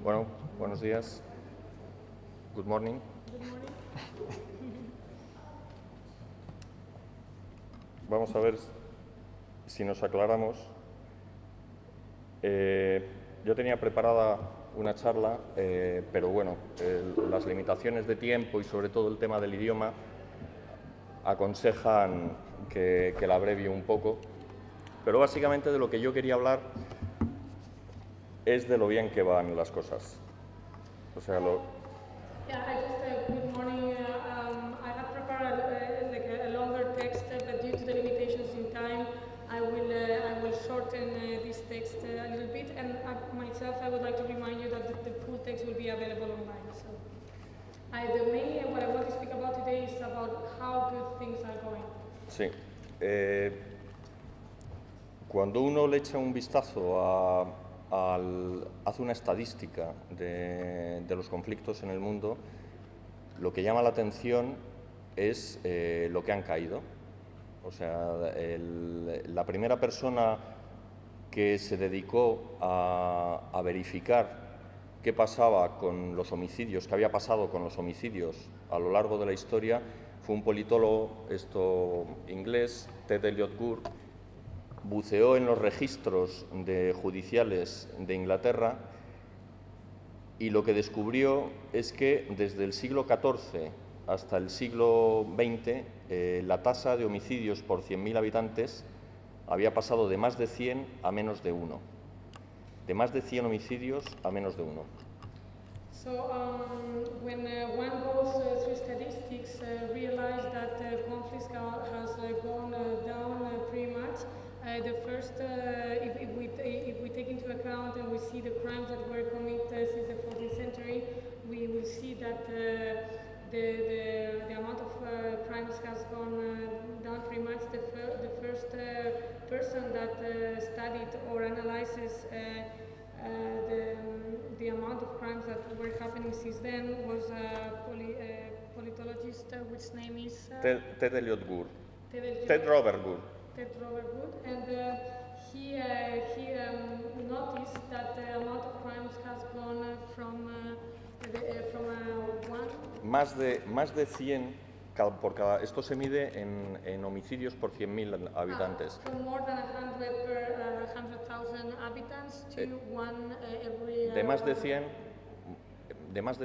Bueno, buenos días. Good morning. Good morning. Vamos a ver si nos aclaramos. Yo tenía preparada una charla, pero bueno, las limitaciones de tiempo y sobre todo el tema del idioma aconsejan que la abrevie un poco. Pero básicamente de lo que yo quería hablar es de lo bien que van las cosas. O sea, Yeah, good morning. I have prepared a longer text, but due to the limitations in time, I will shorten this text a little bit. And myself, I would like to remind you that the full text will be available online. So, mainly what I want to speak about today is about how good things are going. Sí. Cuando uno le echa un vistazo hace una estadística de los conflictos en el mundo, lo que llama la atención es lo que han caído. O sea, la primera persona que se dedicó a verificar qué pasaba con los homicidios, qué había pasado con los homicidios a lo largo de la historia, fue un politólogo inglés, Ted Elliott Gore. Buceó en los registros judiciales de Inglaterra y lo que descubrió es que desde el siglo XIV hasta el siglo XX la tasa de homicidios por 100.000 habitantes había pasado de más de 100 a menos de 1. De más de 100 homicidios a menos de 1. So when one goes through statistics, realize that conflict has gone down pretty much. The first, if we take into account and we see the crimes that were committed since the 14th century, we will see that the amount of crimes has gone down pretty much. The first person that studied or analyzes the amount of crimes that were happening since then was a politologist which name is Ted Elliott Gore. Ted Robert Gore. Ted Robert Wood, and he noticed that the amount of crimes has gone from one. Más de 100 por cada. Esto se mide en homicidios por 100.000 habitantes. From more than 100 per 100,000 inhabitants to one every. De más de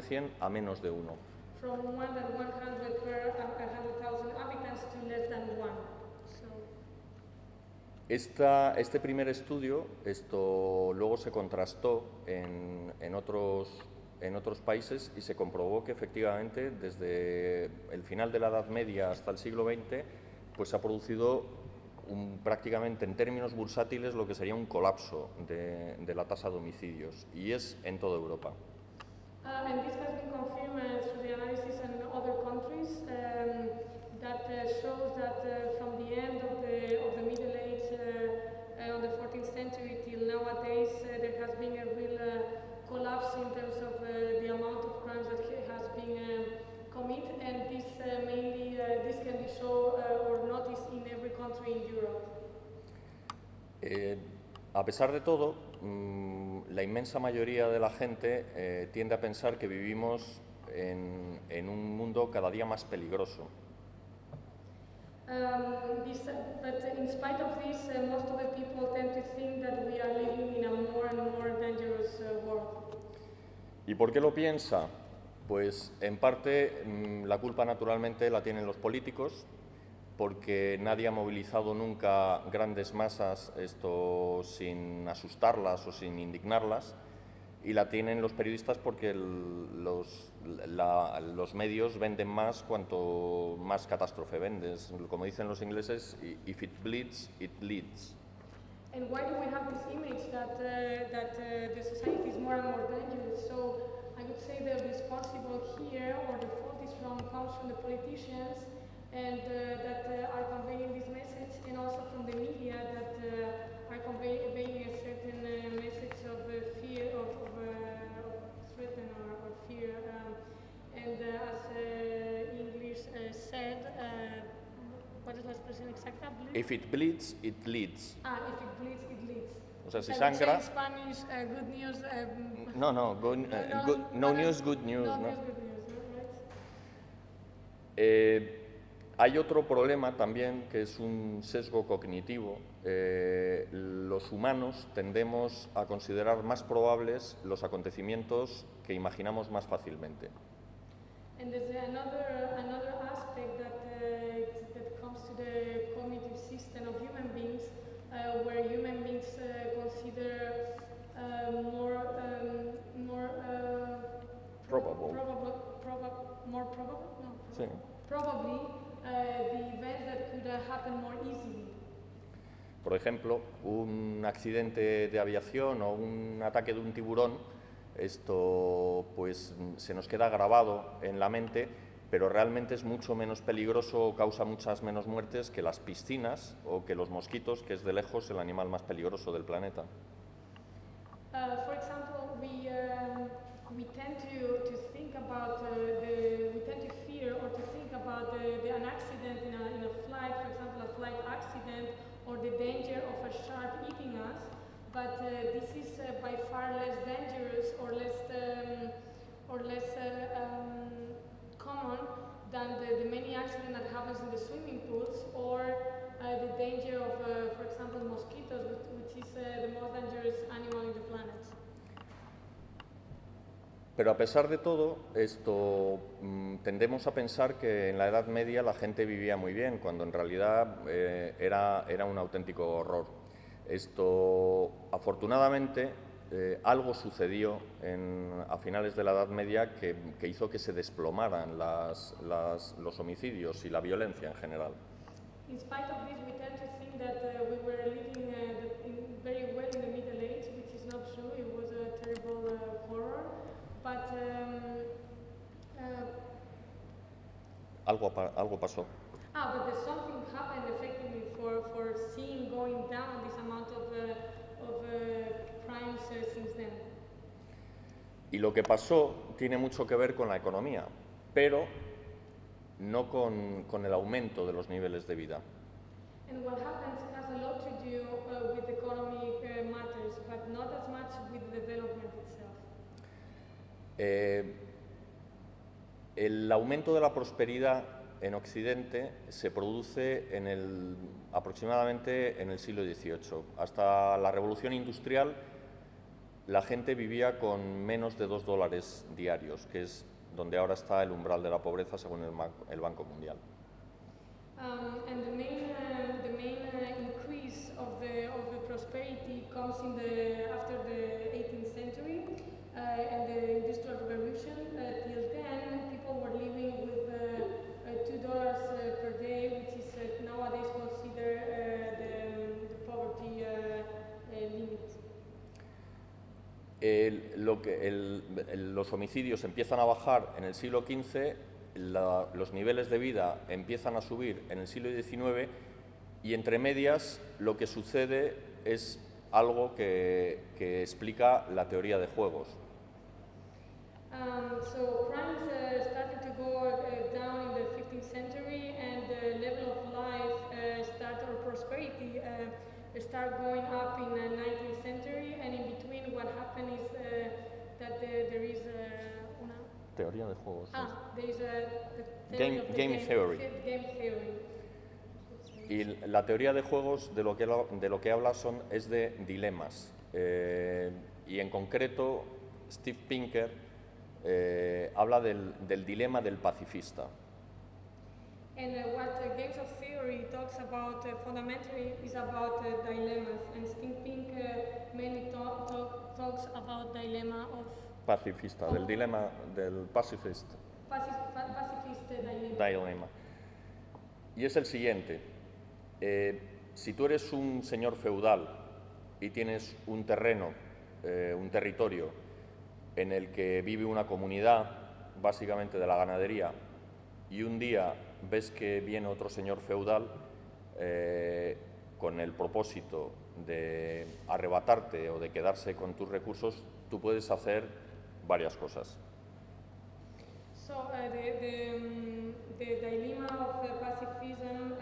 100 a menos de 1. From more than 100 per 100,000 inhabitants to less than 1. Este primer estudio, luego se contrastó en otros países y se comprobó que efectivamente desde el final de la Edad Media hasta el siglo XX pues se ha producido prácticamente en términos bursátiles lo que sería un colapso de la tasa de homicidios, y es en toda Europa. And this has been confirmed through the analysis in other countries that shows that from the end of the Middle Age on the 14th century till nowadays there has been a real collapse in terms of the amount of crimes that has been committed, and this mainly this can be shown or noticed in every country in Europe. A pesar de todo, la inmensa mayoría de la gente tiende a pensar que vivimos en un mundo cada día más peligroso. But in spite of this, most of the people tend to think that we are living in a more and more dangerous world. ¿Y por qué lo piensa? Pues en parte la culpa naturalmente la tienen los políticos, porque nadie ha movilizado nunca grandes masas sin asustarlas o sin indignarlas, y la tienen los periodistas porque los medios venden más cuanto más catástrofe vendes. Como dicen los ingleses, if it bleeds, it leads. And why do we have this image that the society is more and more dangerous? So I would say the responsible here, or the fault comes from the politicians, and that are conveying this message, and also from the media that are conveying a certain message of fear, of threat or fear. And as English said, what is la expresión exacta? If it bleeds, it leads. If it bleeds, it leads. O sea, si sangra. In Spanish, good news, No, no news, good news. No ¿no? news, good news, right? Hay otro problema también que es un sesgo cognitivo. Los humanos tendemos a considerar más probables los acontecimientos que imaginamos más fácilmente. And there's another aspect that comes to the cognitive system of human beings, where human beings consider more Probable. more probable, no, Sí. probably the events that could happen more easily. Por ejemplo, un accidente de aviación o un ataque de un tiburón, esto pues se nos queda grabado en la mente, pero realmente es mucho menos peligroso o causa muchas menos muertes que las piscinas o que los mosquitos, que es de lejos el animal más peligroso del planeta. For example, we tend to think about we tend to fear or to think about an accident in a flight, for example, a flight accident, or the danger of a shark eating us. But this is by far less dangerous or less common than the many accidents that happens in the swimming pools, or the danger of, for example, mosquitoes, which is the most dangerous animal in the planet. Pero a pesar de todo, tendemos a pensar que en la Edad Media la gente vivía muy bien, cuando en realidad era un auténtico horror. Afortunadamente, algo sucedió a finales de la Edad Media que hizo que se desplomaran los homicidios y la violencia en general. In spite of this, we tend to think that we were living very well in the Middle Age, which is not true. It was a terrible horror. But algo pasó. but there's something happened effectively for seeing going down this amount of crimes since then. Y lo que pasó tiene mucho que ver con la economía, pero no con el aumento de los niveles de vida. And what happens has a lot to do with economic matters, but not as much with the development itself. El aumento de la prosperidad en Occidente se produce aproximadamente en el siglo XVIII. Hasta la Revolución Industrial, la gente vivía con menos de $2 diarios, que es donde ahora está el umbral de la pobreza según el Banco Mundial. And the main increase of the prosperity comes after the 18th century and the Industrial Revolution. Till then, people were living with $2 per day, which is nowadays considered the poverty limit. Los homicidios empiezan a bajar en el siglo XV, los niveles de vida empiezan a subir en el siglo XIX y entre medias lo que sucede es algo que explica la teoría de juegos. So crimes started to go down in the 15th century, and the level of life or prosperity start going up in the 19th century, and in between what happened is that there is una Teoría de juegos. there is Game theory. Game theory. Y la teoría de juegos de lo que habla es de dilemas. Y en concreto, Steve Pinker habla del dilema del pacifista. And what Games of Theory talks about fundamentally is about dilemmas, and Steve Pinker mainly talks about dilemma of Pacifista, del dilema del pacifist pacifist dilemma. Y es el siguiente. Si tú eres un señor feudal y tienes un terreno, un territorio en el que vive una comunidad, básicamente de la ganadería, y un día ves que viene otro señor feudal con el propósito de arrebatarte o de quedarse con tus recursos, tú puedes hacer varias cosas. So the dilemma of pacifism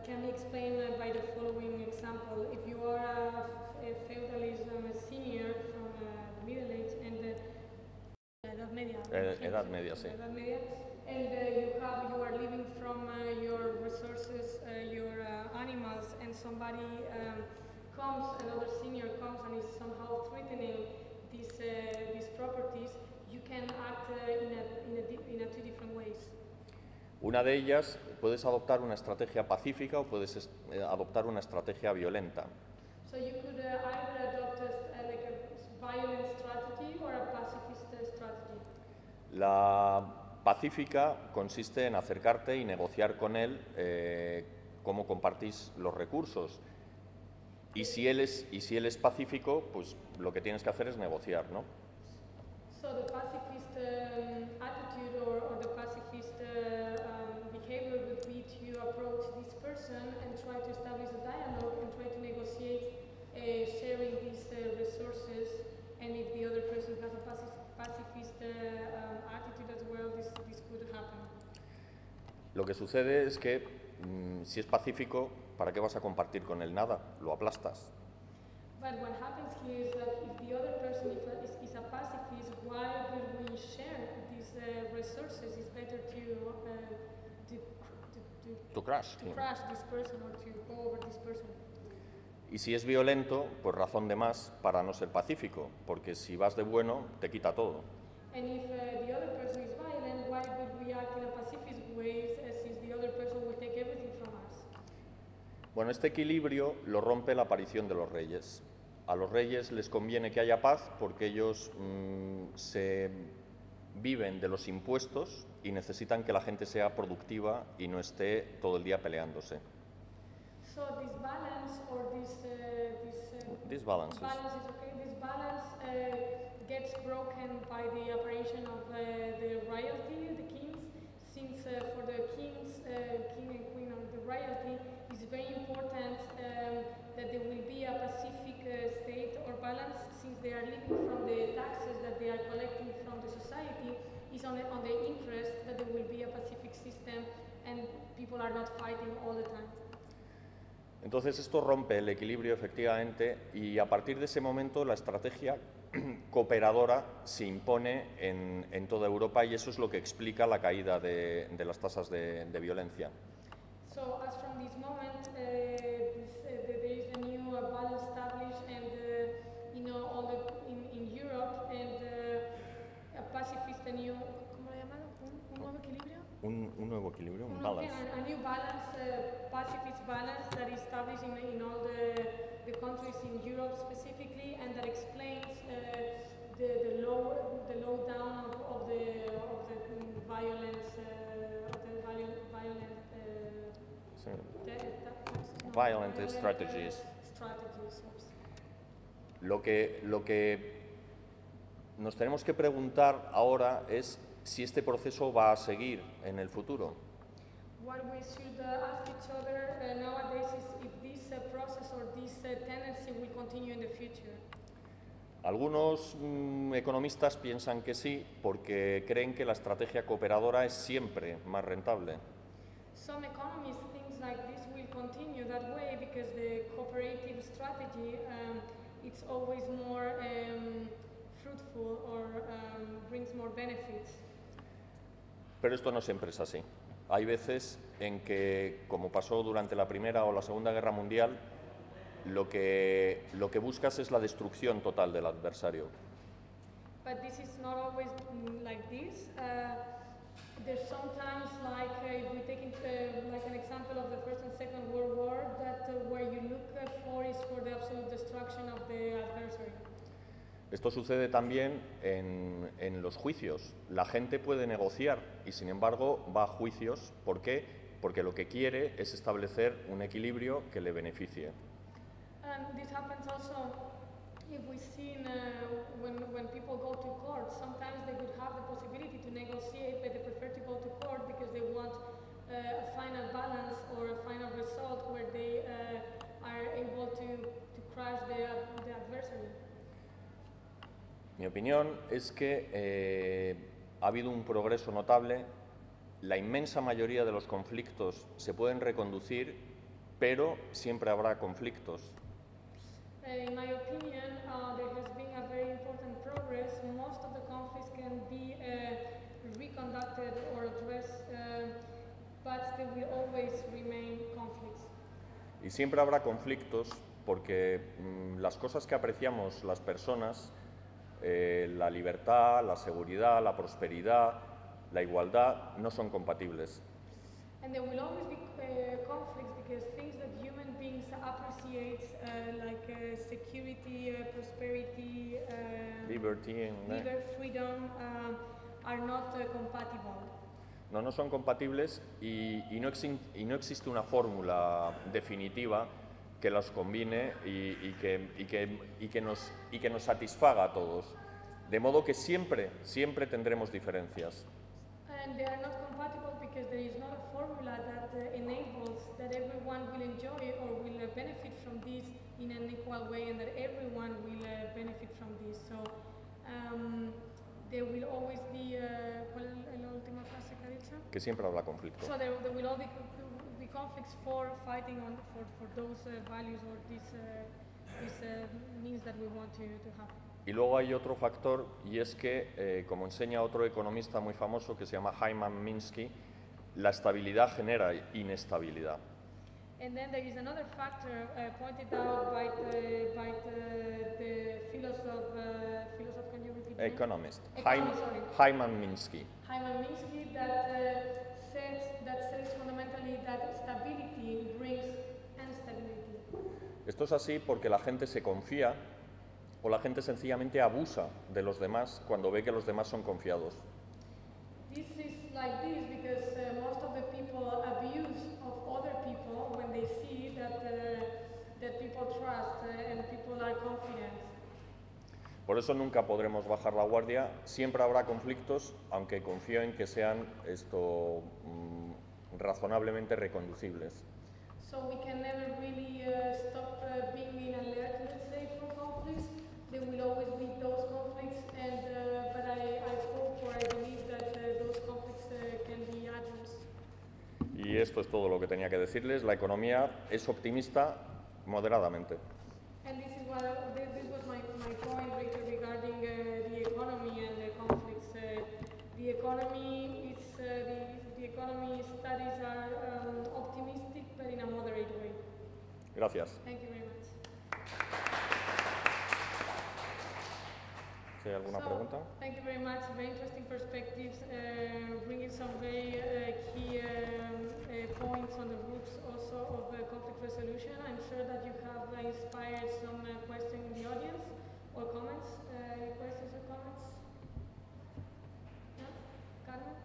can be explained by the following example. If you are a feudalism senior from Edad Media, sí. Edad Media. And you are living from your resources, your animals, and somebody comes, another senior comes and is somehow threatening these properties. You can act in two different ways. Una de ellas, puedes adoptar una estrategia pacífica o puedes adoptar una estrategia violenta. So you could either adopt like a violent strategy or a pacifist strategy. La pacífica consiste en acercarte y negociar con él cómo compartís los recursos. Y si él es pacífico, pues lo que tienes que hacer es negociar, ¿no? So the pacifist attitude or the pacifist behavior would be to approach this person and try to establish a dialogue and try to negotiate sharing these resources. And if the other person has a pacifist attitude as well, this could happen. Lo que sucede es que si es pacífico, ¿para qué vas a compartir con él nada? Lo aplastas. But what happens here is that if the other person is a pacifist, why will we share these resources? It's better To crash. to crush this person or to go over this person. Y si es violento, pues razón de más para no ser pacífico, porque si vas de bueno, te quita todo. And if the other person is violent, why would we act in a pacifist way since the other person will take everything from us? Bueno, este equilibrio lo rompe la aparición de los reyes. A los reyes les conviene que haya paz porque ellos se viven de los impuestos y necesitan que la gente sea productiva y no esté todo el día peleándose. So this balance or This balance balance is okay. This balance gets broken by the operation of the royalty, the kings. Since for the kings, king and queen of the royalty, it's very important that there will be a pacific state or balance, since they are living from the taxes that they are collecting from the society. Is on the interest that there will be a pacific system and people are not fighting all the time. Entonces esto rompe el equilibrio efectivamente y a partir de ese momento la estrategia cooperadora se impone en toda Europa y eso es lo que explica la caída de las tasas de violencia. So as from this moment, there is a new balance established, and in Europe, and a pacifist, a new, ¿cómo lo llaman? Un nuevo equilibrio. Un nuevo equilibrio, un balance. A new balance, pacifist balance that is established in all the countries in Europe specifically, and that explains the low down of the violence, Violent strategies. Lo que nos tenemos que preguntar ahora es si este proceso va a seguir en el futuro. What we should ask each other nowadays is if this process or this tendency will continue in the future. Algunos economistas piensan que sí, porque creen que la estrategia cooperadora es siempre más rentable. Some economists think like this will continue that way because the cooperative strategy it's always more fruitful or brings more benefits. Pero esto no siempre es así. Hay veces en que, como pasó durante la Primera o la Segunda Guerra Mundial, lo que buscas es la destrucción total del adversario. But this is not always like this. There's sometimes, like if we take like an example of the First and Second World War, that where you look for is for the absolute destruction of the adversary. Esto sucede también en los juicios. La gente puede negociar y, sin embargo, va a juicios. ¿Por qué? Porque lo que quiere es establecer un equilibrio que le beneficie. And this happens also if we see when people go to court. Sometimes they would have the possibility to negotiate, but they prefer to go to court because they want a final balance or a final result where they are able to crush the adversary. Mi opinión es que ha habido un progreso notable. La inmensa mayoría de los conflictos se pueden reconducir, pero siempre habrá conflictos. In my opinion, there has been a very important progress. Most of the conflicts can be conducted or addressed, but there will always remain conflicts. Y siempre habrá conflictos porque las cosas que apreciamos las personas, la libertad, la seguridad, la prosperidad, la igualdad, no son compatibles. And there will always be conflicts because things that human beings appreciate, like security, prosperity, Liberty, freedom, are not compatible. no son compatibles y no existe una fórmula definitiva que los combine y que nos satisfaga a todos. De modo que siempre tendremos diferencias. And they are not compatible because there is not a formula that enables that everyone will enjoy or will benefit from this in an equal way and that everyone will benefit from this. So there will always be, ¿cuál es la última frase que ha dicho? Que siempre habrá conflicto. So there will always be conflicts for fighting for those values or these means that we want to have. Y luego hay otro factor, y es que, como enseña otro economista muy famoso que se llama Hyman Minsky, la estabilidad genera inestabilidad. And then there is another factor pointed out by the philosopher, can you repeat the name? Economist. Economist, Hyman Minsky. Hyman Minsky that says fundamentally that stability brings instability. Esto es así porque la gente se confía o la gente sencillamente abusa de los demás cuando ve que los demás son confiados. This is like this because most of the people abuse of other people when they see that people trust and people are confident. Por eso nunca podremos bajar la guardia, siempre habrá conflictos, aunque confío en que sean razonablemente reconducibles. So we can never really stop being in alert, let's say, for conflicts. There will always be those conflicts, but I hope or I believe that those conflicts can be addressed. Y esto es todo lo que tenía que decirles. La economía es optimista moderadamente. And this was my point regarding the economy and the conflicts. The economy studies are optimistic, but in a moderate way. Gracias. Thank you very much. ¿Sí, alguna pregunta? Thank you very much. Very interesting perspectives, bringing some very key points on the roots also of conflict resolution. I'm sure that you have inspired some questions in the audience or comments. Any questions or comments? No? Carmen?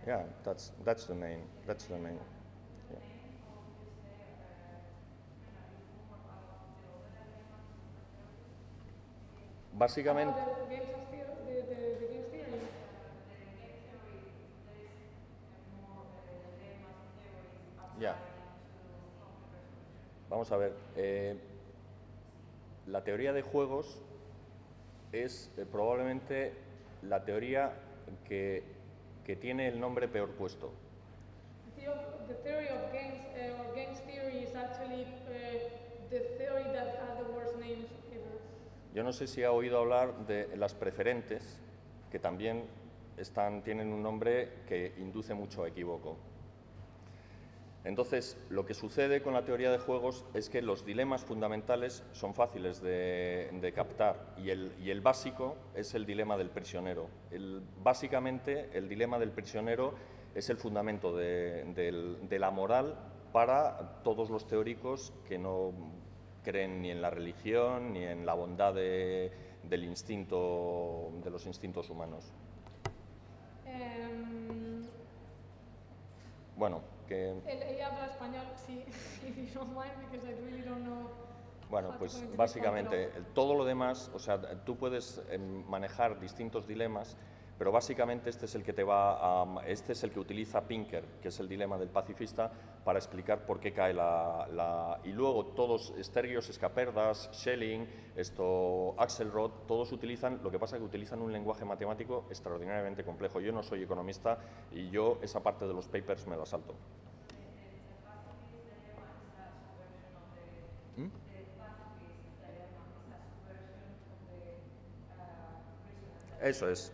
Yeah, that's the main. Yeah. Básicamente. The game theory. Ya. Vamos a ver. La teoría de juegos es probablemente la teoría que tiene el nombre peor puesto. The theory of games or games theory is actually the theory that has the worst names ever. Yo no sé si ha oído hablar de las preferentes, que también tienen un nombre que induce mucho a equívoco. Entonces, lo que sucede con la teoría de juegos es que los dilemas fundamentales son fáciles de captar y el básico es el dilema del prisionero. Básicamente, el dilema del prisionero es el fundamento de la moral para todos los teóricos que no creen ni en la religión ni en la bondad de los instintos humanos. Bueno, que... Ella habla español, sí, if you don't mind, because I really don't know. Bueno, pues básicamente todo lo demás, o sea, tú puedes manejar distintos dilemas, pero básicamente este es el que utiliza Pinker, que es el dilema del pacifista, para explicar por qué cae y luego todos, Stergios, Escaperdas, Schelling, Axelrod, todos utilizan, lo que pasa es que utilizan un lenguaje matemático extraordinariamente complejo. Yo no soy economista y yo esa parte de los papers me la salto. Eso es.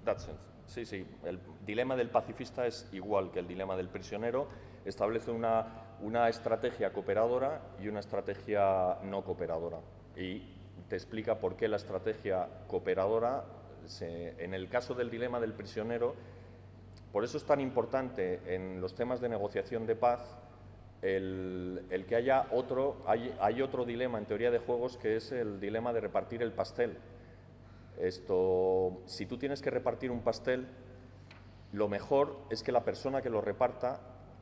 That's it. Sí, sí. El dilema del pacifista es igual que el dilema del prisionero. Establece una estrategia cooperadora y una estrategia no cooperadora. Y te explica por qué la estrategia cooperadora, en el caso del dilema del prisionero, por eso es tan importante en los temas de negociación de paz el que haya hay otro dilema en teoría de juegos, que es el dilema de repartir el pastel. Si tú tienes que repartir un pastel, lo mejor es que la persona que lo reparta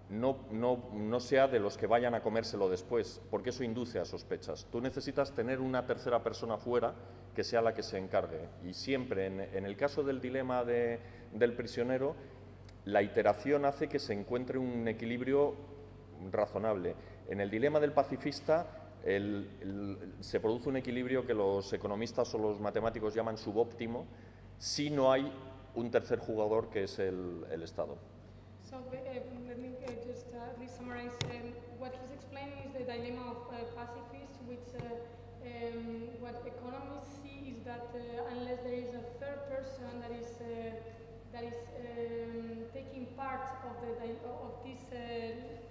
no sea de los que vayan a comérselo después, porque eso induce a sospechas. Tú necesitas tener una tercera persona fuera que sea la que se encargue. Y siempre, en el caso del dilema del prisionero, la iteración hace que se encuentre un equilibrio razonable. En el dilema del pacifista se produce un equilibrio que los economistas o los matemáticos llaman subóptimo si no hay un tercer jugador, que es el Estado. So let me just summarize. What he's explaining is the dilemma of pacifists, which what economists see is that unless there is a third person that is taking part of this,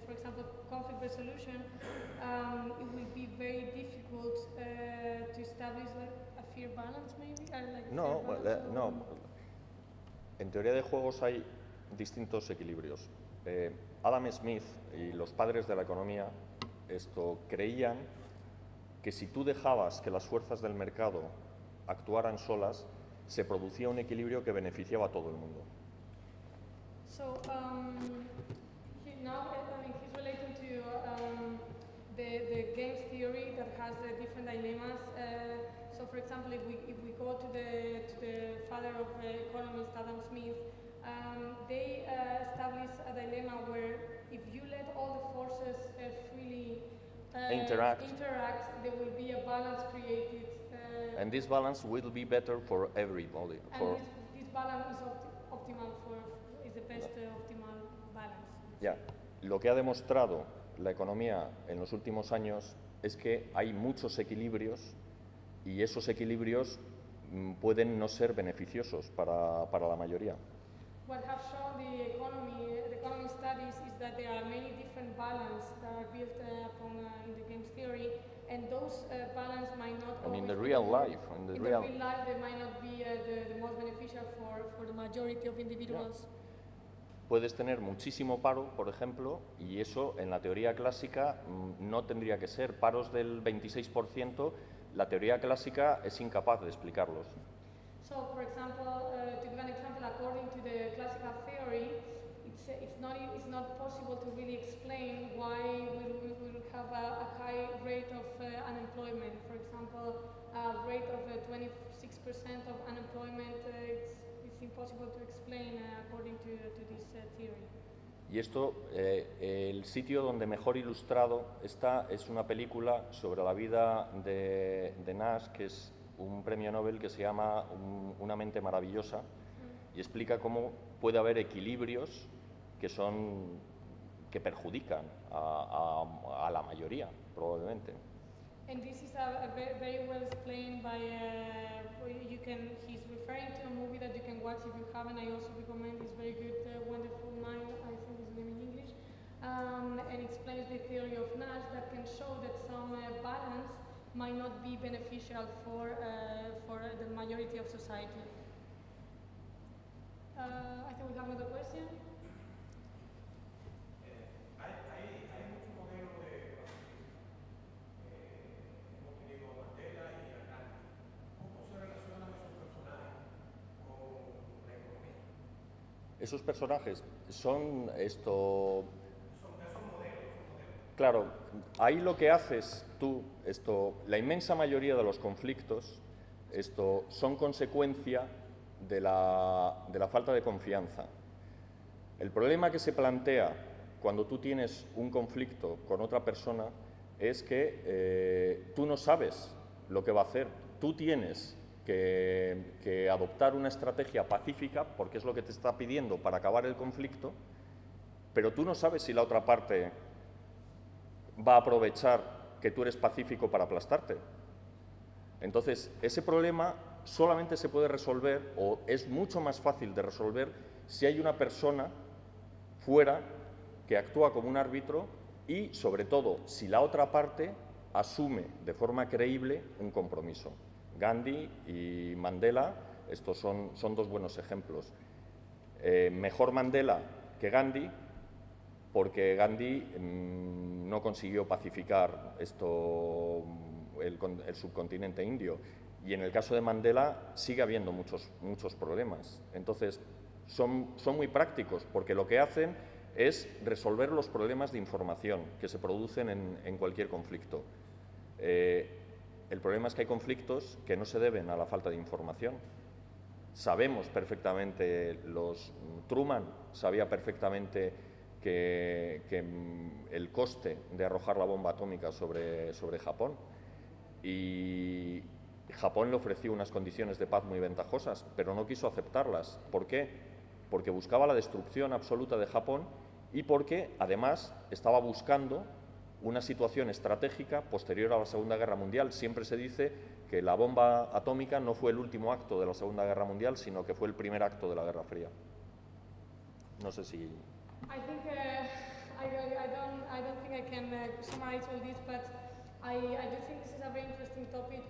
for example, conflict resolution, it will be very difficult to establish like a fair balance, maybe. No. En teoría de juegos hay distintos equilibrios. Adam Smith y los padres de la economía creían que si tú dejabas que las fuerzas del mercado actuaran solas, se producía un equilibrio que beneficiaba a todo el mundo. So now he's relating to the games theory that has different dilemmas. So, for example, if we go to the father of economist Adam Smith, they establish a dilemma where if you let all the forces freely interact, there will be a balance created. And this balance will be better for everybody. This balance is the best optimal balance. Ya, lo que ha demostrado la economía en los últimos años es que hay muchos equilibrios y esos equilibrios pueden no ser beneficiosos para la mayoría. What have shown the economy studies is that there are many different balances that are built upon in the games theory, and those balances might not. And in the real life, in real life, they might not be the most beneficial for the majority of individuals. Yeah. Puedes tener muchísimo paro, por ejemplo, y eso en la teoría clásica no tendría que ser. Paros del 26%, la teoría clásica es incapaz de explicarlos. So, for example, to give an example, according to the classical theory, it's not possible to really explain why we will have a high rate of unemployment. For example, a rate of 26% of unemployment. It's impossible to explain according to this theory. Y esto, el sitio donde mejor ilustrado está es una película sobre la vida de Nash, que es un premio Nobel que se llama Una mente maravillosa, y explica cómo puede haber equilibrios que perjudican a la mayoría, probablemente. And this is very well explained by, he's referring to a movie that you can watch if you haven't. I also recommend this very good, Wonderful Mind, I think is the name in English, and explains the theory of Nash that can show that some balance might not be beneficial for the majority of society. I think we have another question. Esos personajes son Claro, ahí lo que haces tú, la inmensa mayoría de los conflictos, son consecuencia de la falta de confianza. El problema que se plantea cuando tú tienes un conflicto con otra persona es que tú no sabes lo que va a hacer. Tú tienes que adoptar una estrategia pacífica, porque es lo que te está pidiendo para acabar el conflicto, pero tú no sabes si la otra parte va a aprovechar que tú eres pacífico para aplastarte. Entonces, ese problema solamente se puede resolver, o es mucho más fácil de resolver, si hay una persona fuera que actúa como un árbitro y, sobre todo, si la otra parte asume de forma creíble un compromiso. Gandhi y Mandela, estos son dos buenos ejemplos. Mejor Mandela que Gandhi, porque Gandhi no consiguió pacificar el subcontinente indio. Y en el caso de Mandela sigue habiendo muchos problemas. Entonces, son muy prácticos, porque lo que hacen es resolver los problemas de información que se producen en cualquier conflicto. El problema es que hay conflictos que no se deben a la falta de información. Sabemos perfectamente, Truman sabía perfectamente que el coste de arrojar la bomba atómica sobre Japón, y Japón le ofreció unas condiciones de paz muy ventajosas, pero no quiso aceptarlas. ¿Por qué? Porque buscaba la destrucción absoluta de Japón y porque, además, estaba buscando una situación estratégica posterior a la Segunda Guerra Mundial. Siempre se dice que la bomba atómica no fue el último acto de la Segunda Guerra Mundial, sino que fue el primer acto de la Guerra Fría. No sé si... I think I don't think I can summarize all this, but I do think this is a very interesting topic.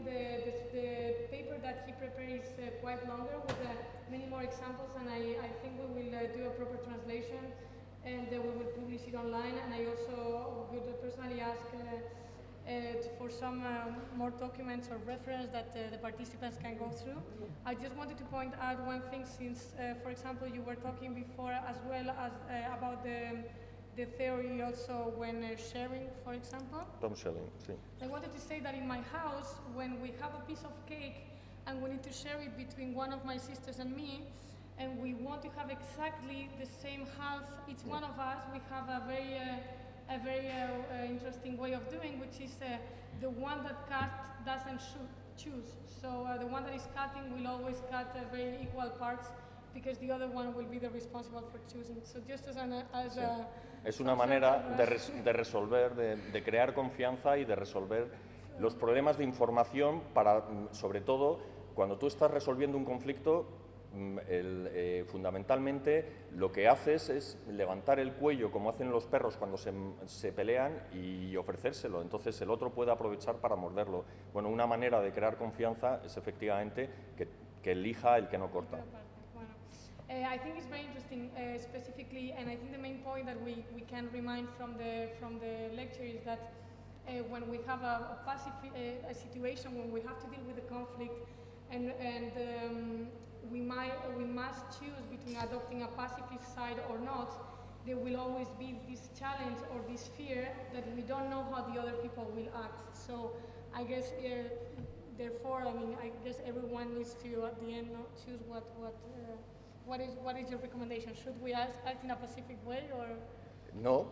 The paper that he prepared is quite longer with many more examples, and I think we will do a proper translation, and we will publish it online. And I also would personally ask for some more documents or reference that the participants can go through. I just wanted to point out one thing, since, for example, you were talking before as well as about the theory also when sharing, for example. Tom sharing, sí. I wanted to say that in my house, when we have a piece of cake and we need to share it between one of my sisters and me, and we want to have exactly the same half, each one of us, we have a very interesting way of doing, which is the one that cut doesn't choose. So the one that is cutting will always cut very equal parts, because the other one will be the responsible for choosing. So just as a es una manera de resolver, de crear confianza y de resolver los problemas de información para, sobre todo, cuando tú estás resolviendo un conflicto, fundamentalmente lo que haces es levantar el cuello, como hacen los perros cuando se pelean, y ofrecérselo. Entonces el otro puede aprovechar para morderlo. Bueno, una manera de crear confianza es efectivamente que elija el que no corta. I think it's very interesting, specifically, and I think the main point that we can remind from the lecture is that when we have a situation when we have to deal with a conflict, and we must choose between adopting a pacifist side or not, there will always be this challenge or this fear that we don't know how the other people will act. So I guess, therefore, I mean, I guess everyone needs to, at the end, choose what is your recommendation? Should we act in a pacific way or? No,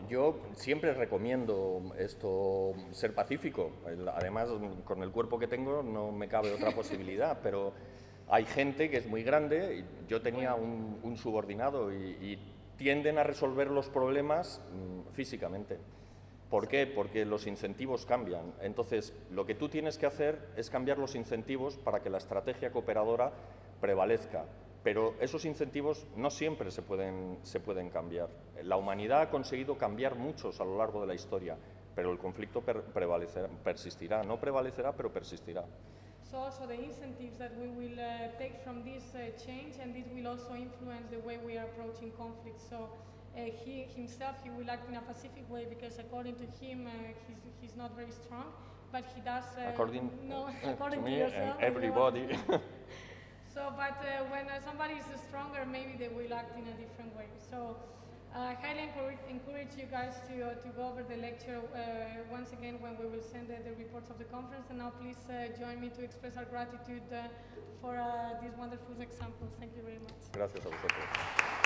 yo siempre recomiendo ser pacífico. Además, con el cuerpo que tengo no me cabe otra posibilidad, pero hay gente que es muy grande. Yo tenía un subordinado y tienden a resolver los problemas físicamente. ¿Por qué? Porque los incentivos cambian. Entonces, lo que tú tienes que hacer es cambiar los incentivos para que la estrategia cooperadora prevalezca. Pero esos incentivos no siempre se pueden cambiar. La humanidad ha conseguido cambiar muchos a lo largo de la historia, pero el conflicto persistirá. No prevalecerá, pero persistirá. So also the incentives that we will take from this change, and this will also influence the way we are approaching conflict. So he himself, he will act in a pacific way because according to him, he's not very strong, but he does... according to me yourself, and everybody. So, but when somebody is stronger, maybe they will act in a different way. So, I highly encourage you guys to go over the lecture once again when we will send the reports of the conference. And now please join me to express our gratitude for these wonderful examples. Thank you very much. Gracias a vosotros.